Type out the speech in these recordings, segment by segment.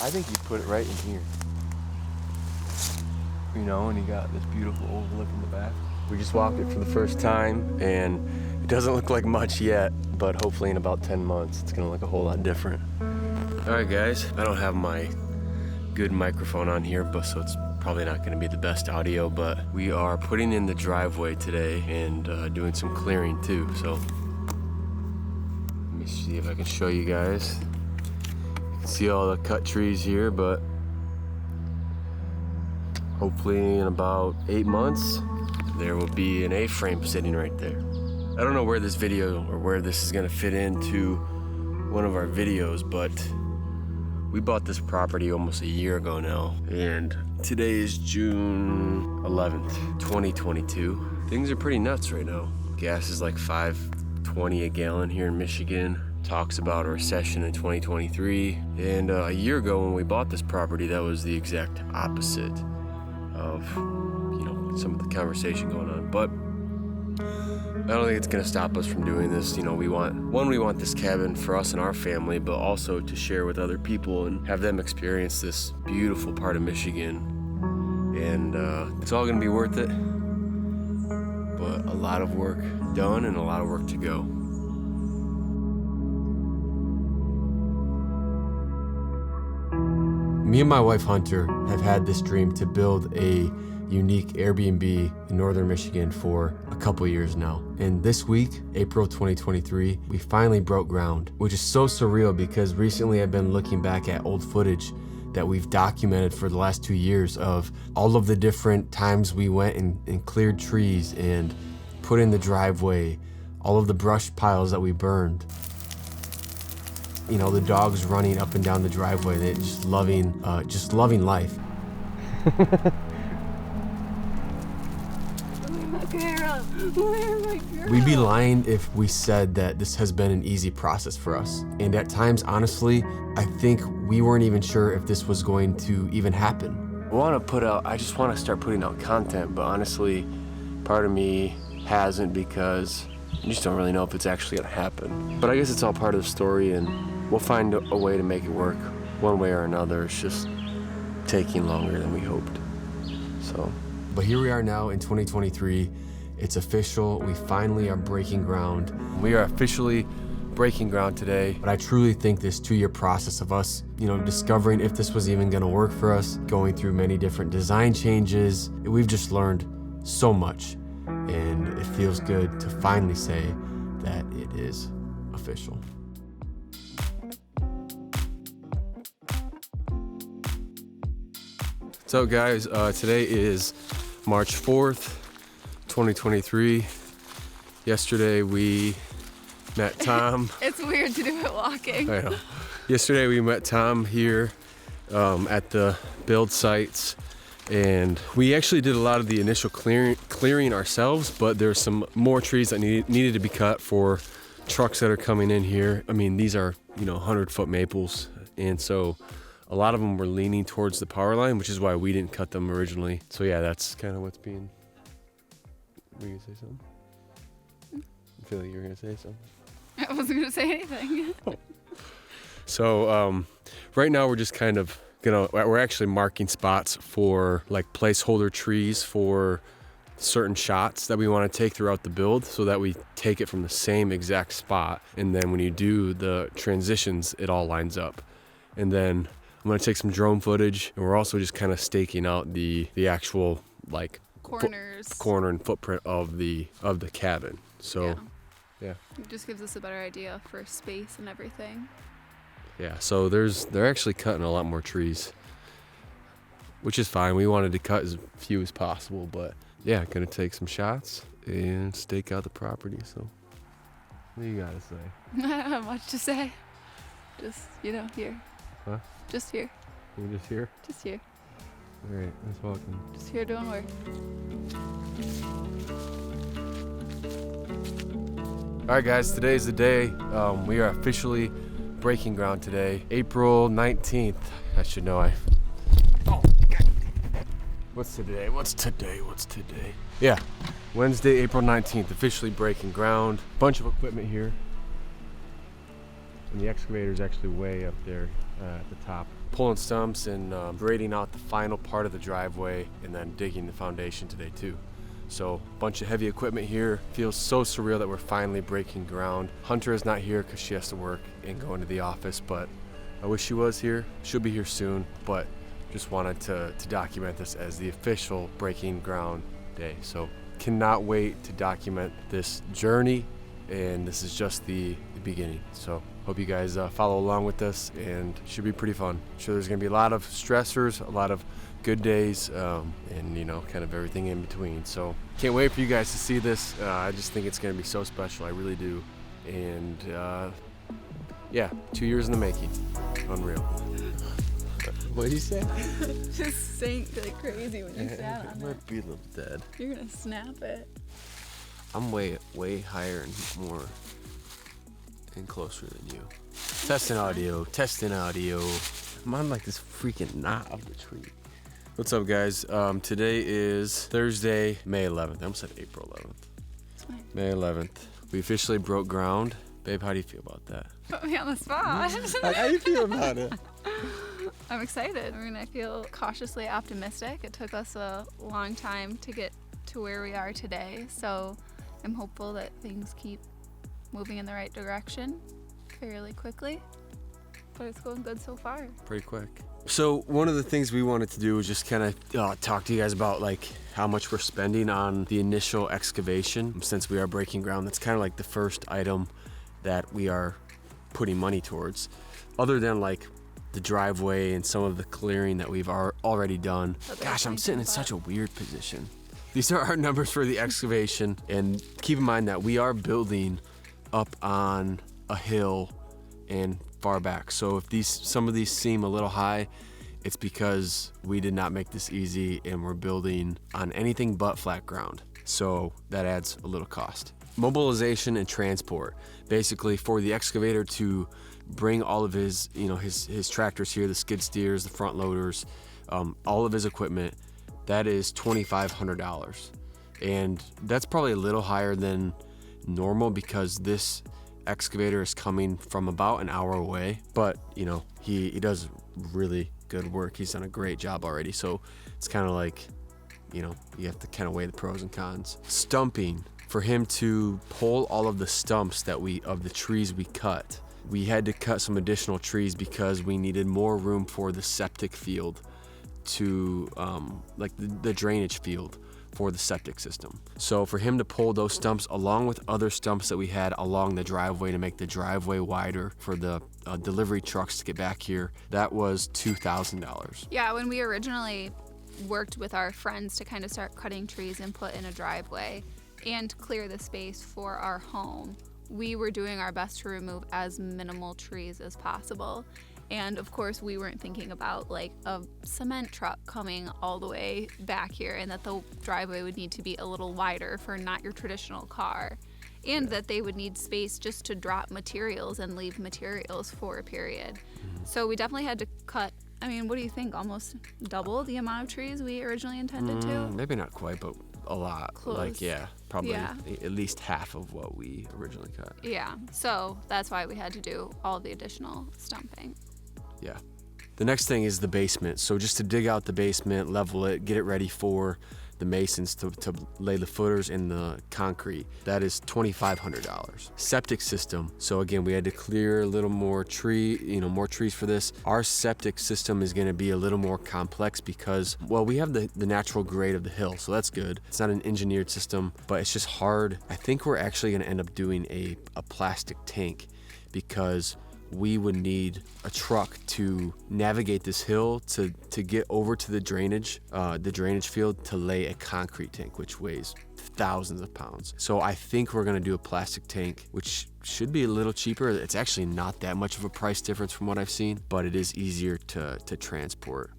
I think you put it right in here. You know, and you got this beautiful overlook in the back. We just walked it for the first time, and it doesn't look like much yet, but hopefully in about 10 months, it's gonna look a whole lot different. All right, guys, I don't have my good microphone on here, but so it's probably not gonna be the best audio, but we are putting in the driveway today and doing some clearing too, so. Let me see if I can show you guys. You can see all the cut trees here, but hopefully in about 8 months, there will be an A-frame sitting right there. I don't know where this video or where this is gonna fit into one of our videos, but we bought this property almost a year ago now, and today is June 11th, 2022. Things are pretty nuts right now. Gas is like $5.20 a gallon here in Michigan. Talks about a recession in 2023. And a year ago when we bought this property, that was the exact opposite of, you know, some of the conversation going on. But I don't think it's gonna stop us from doing this. You know, we want this cabin for us and our family, but also to share with other people and have them experience this beautiful part of Michigan. And it's all gonna be worth it, but a lot of work done and a lot of work to go. Me and my wife Hunter have had this dream to build a unique Airbnb in northern Michigan for a couple years now. And this week, April 2023, we finally broke ground, which is so surreal because recently I've been looking back at old footage that we've documented for the last 2 years of all of the different times we went and cleared trees and put in the driveway, all of the brush piles that we burned. You know, the dogs running up and down the driveway, they just loving life. We'd be lying if we said that this has been an easy process for us. And at times, honestly, I think we weren't even sure if this was going to even happen. I just want to start putting out content, but honestly, part of me hasn't because I just don't really know if it's actually gonna happen. But I guess it's all part of the story, and we'll find a way to make it work one way or another. It's just taking longer than we hoped. So. But here we are now in 2023. It's official. We finally are breaking ground. We are officially breaking ground today. But I truly think this 2-year process of us, you know, discovering if this was even gonna work for us, going through many different design changes, we've just learned so much. And it feels good to finally say that it is official. So guys, today is March 4th, 2023. Yesterday we met Tom. It's weird to do it walking. I know. Yesterday we met Tom here at the build sites, and we actually did a lot of the initial clearing ourselves, but there's some more trees that needed to be cut for trucks that are coming in here. I mean, these are, you know, 100-foot maples, and so a lot of them were leaning towards the power line, which is why we didn't cut them originally. So yeah, that's kind of what's being. Were you gonna say something? I feel like you were gonna say something. I wasn't gonna say anything. So right now we're just kind of we're actually marking spots for like placeholder trees for certain shots that we want to take throughout the build, so that we take it from the same exact spot, and then when you do the transitions, it all lines up. And then I'm gonna take some drone footage, and we're also just kind of staking out the actual like corner and footprint of the cabin. So yeah. It just gives us a better idea for space and everything. Yeah, so they're actually cutting a lot more trees, which is fine. We wanted to cut as few as possible, but yeah, gonna take some shots and stake out the property. So what do you gotta say? I don't have much to say. Just, you know, here. Huh? Just here. You're just here? Just here. All right, let's welcome. Just here doing work. All right, guys, today's the day. We are officially breaking ground today, April 19th. I should know. Oh, God. What's today? Yeah, Wednesday, April 19th, officially breaking ground. Bunch of equipment here. And the excavator is actually way up there at the top pulling stumps and grading out the final part of the driveway and then digging the foundation today too. So a bunch of heavy equipment here. Feels so surreal that we're finally breaking ground. Hunter is not here because she has to work and go into the office, but I wish she was here. She'll be here soon, but just wanted to document this as the official breaking ground day. So cannot wait to document this journey, and this is just the beginning. So hope you guys follow along with this, and should be pretty fun. I'm sure there's gonna be a lot of stressors, a lot of good days, and you know, kind of everything in between. So can't wait for you guys to see this. I just think it's gonna be so special. I really do. And yeah, 2 years in the making. Unreal. What did you say? Just sank like crazy when you sat on it. Might be a little dead. You're gonna snap it. I'm way higher and more and closer than you. Testing audio. I'm on like this freaking knot of the tree. What's up, guys? Today is Thursday, May 11th. I almost said April 11th. It's fine. May 11th. We officially broke ground. Babe, how do you feel about that? Put me on the spot. How do you feel about it? I'm excited. I mean, I feel cautiously optimistic. It took us a long time to get to where we are today, so I'm hopeful that things keep moving in the right direction fairly quickly. But it's going good so far. Pretty quick. So one of the things we wanted to do was just kind of talk to you guys about like how much we're spending on the initial excavation. Since we are breaking ground, that's kind of like the first item that we are putting money towards, other than like the driveway and some of the clearing that we've already done. Gosh, I'm sitting in such a weird position. These are our numbers for the excavation, and keep in mind that we are building up on a hill and far back. So if some of these seem a little high, it's because we did not make this easy and we're building on anything but flat ground. So that adds a little cost. Mobilization and transport. Basically for the excavator to bring all of his, you know, his tractors here, the skid steers, the front loaders, all of his equipment, that is $2,500. And that's probably a little higher than normal because this excavator is coming from about an hour away, but you know, he does really good work. He's done a great job already. So it's kind of like, you know, you have to kind of weigh the pros and cons. Stumping, for him to pull all of the stumps of the trees we cut, we had to cut some additional trees because we needed more room for the septic field to like the drainage field for the septic system. So for him to pull those stumps along with other stumps that we had along the driveway to make the driveway wider for the delivery trucks to get back here, that was $2,000. Yeah, when we originally worked with our friends to kind of start cutting trees and put in a driveway and clear the space for our home, we were doing our best to remove as minimal trees as possible. And of course, we weren't thinking about like a cement truck coming all the way back here, and that the driveway would need to be a little wider for not your traditional car, and that they would need space just to drop materials and leave materials for a period. So we definitely had to cut, I mean, what do you think, almost double the amount of trees we originally intended to? Maybe not quite, but a lot. Close. Like, yeah, probably Yeah. At least half of what we originally cut. Yeah, so that's why we had to do all the additional stumping. Yeah. The next thing is the basement. So just to dig out the basement, level it, get it ready for the masons to lay the footers in the concrete. That is $2,500. Septic system. So again, we had to clear a little more more trees for this. Our septic system is gonna be a little more complex because, well, we have the natural grade of the hill, so that's good. It's not an engineered system, but it's just hard. I think we're actually gonna end up doing a plastic tank because we would need a truck to navigate this hill to get over to the drainage field to lay a concrete tank, which weighs thousands of pounds. So I think we're gonna do a plastic tank, which should be a little cheaper. It's actually not that much of a price difference from what I've seen, but it is easier to transport.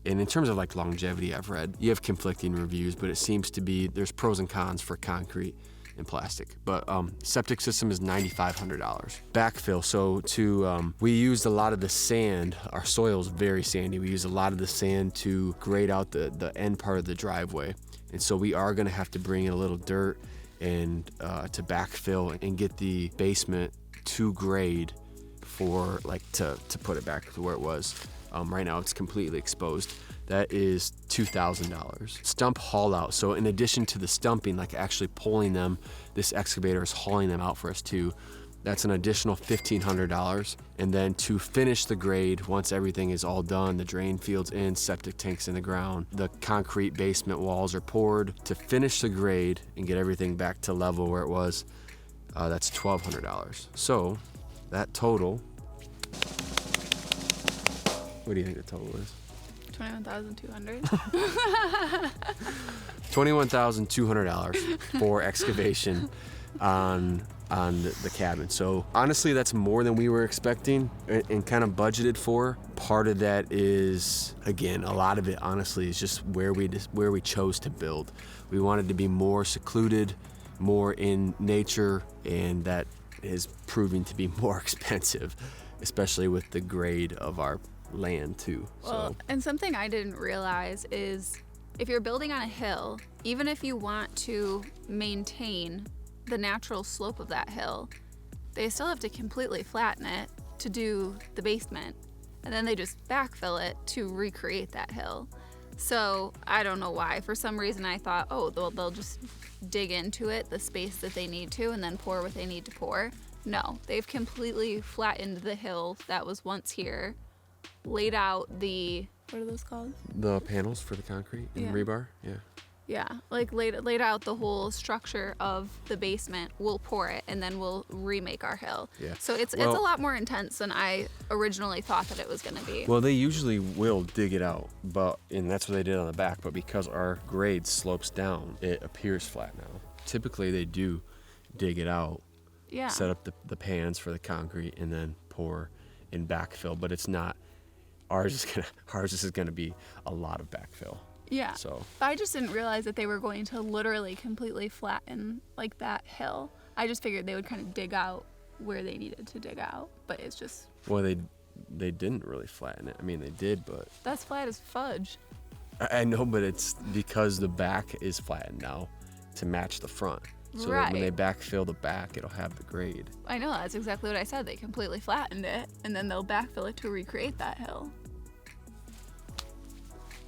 And in terms of like longevity, I've read, you have conflicting reviews, but it seems to be, there's pros and cons for concrete and plastic. But septic system is $9,500. Backfill, so we used a lot of the sand. Our soil is very sandy. We used a lot of the sand to grade out the end part of the driveway. And so we are gonna have to bring in a little dirt and to backfill and get the basement to grade for like to put it back to where it was. Right now it's completely exposed. That is $2,000. Stump haul out. So in addition to the stumping, like actually pulling them, this excavator is hauling them out for us too. That's an additional $1,500. And then to finish the grade, once everything is all done, the drain field's in, septic tanks in the ground, the concrete basement walls are poured. To finish the grade and get everything back to level where it was, that's $1,200. So that total, what do you think the total is? 21,200. $21,200 for excavation on the cabin. So honestly, that's more than we were expecting and kind of budgeted for. Part of that is, again, a lot of it honestly is just where we chose to build. We wanted to be more secluded, more in nature, and that is proving to be more expensive, especially with the grade of our land too. Well, and something I didn't realize is if you're building on a hill, even if you want to maintain the natural slope of that hill, they still have to completely flatten it to do the basement, and then they just backfill it to recreate that hill. So I don't know why. For some reason I thought, oh, they'll just dig into it, the space that they need to, and then pour what they need to pour. No, they've completely flattened the hill that was once here, laid out the, what are those called? The panels for the concrete and rebar, Yeah, like laid out the whole structure of the basement. We'll pour it and then we'll remake our hill. Yeah. So it's a lot more intense than I originally thought that it was going to be. Well, they usually will dig it out, and that's what they did on the back, but because our grade slopes down, it appears flat now. Typically they do dig it out, set up the pans for the concrete, and then pour and backfill, but it's not, ours is gonna be a lot of backfill. Yeah. So I just didn't realize that they were going to literally completely flatten like that hill. I just figured they would kind of dig out where they needed to dig out, but it's just. Well, they didn't really flatten it. I mean, they did, but. That's flat as fudge. I know, but it's because the back is flattened now to match the front. So that when they backfill the back, it'll have the grade. I know, that's exactly what I said. They completely flattened it, and then they'll backfill it to recreate that hill.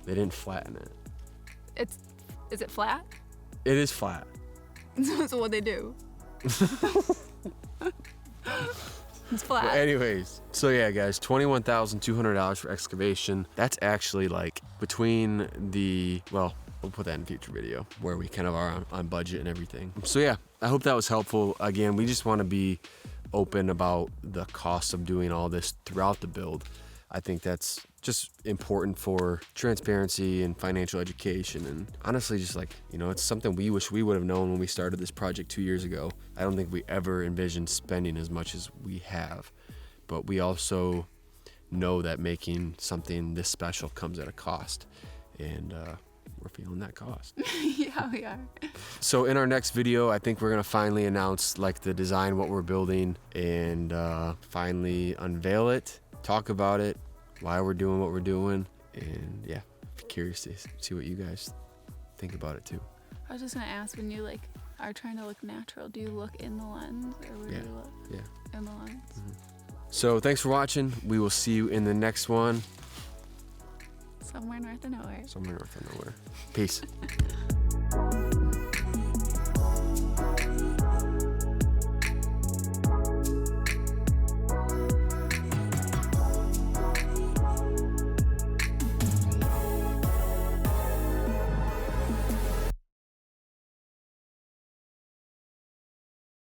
They didn't flatten it. Is it flat? It is flat. So what'd they do? It's flat. Well, anyways, so yeah, guys, $21,200 for excavation. That's actually like between we'll put that in a future video where we kind of are on budget and everything. So yeah, I hope that was helpful. Again, we just want to be open about the cost of doing all this throughout the build. I think that's just important for transparency and financial education, and honestly just like, it's something we wish we would have known when we started this project 2 years ago. I don't think we ever envisioned spending as much as we have, but we also know that making something this special comes at a cost, and we're feeling that cost. Yeah, we are. So in our next video, I think we're gonna finally announce like the design, what we're building, and finally unveil it, talk about it, why we're doing what we're doing, and yeah, I'm curious to see what you guys think about it too. I was just gonna ask, when you are trying to look natural, do you look in the lens, or where do you look? Yeah. In the lens. Mm-hmm. So thanks for watching. We will see you in the next one. Somewhere north of nowhere. Somewhere north of nowhere. Peace.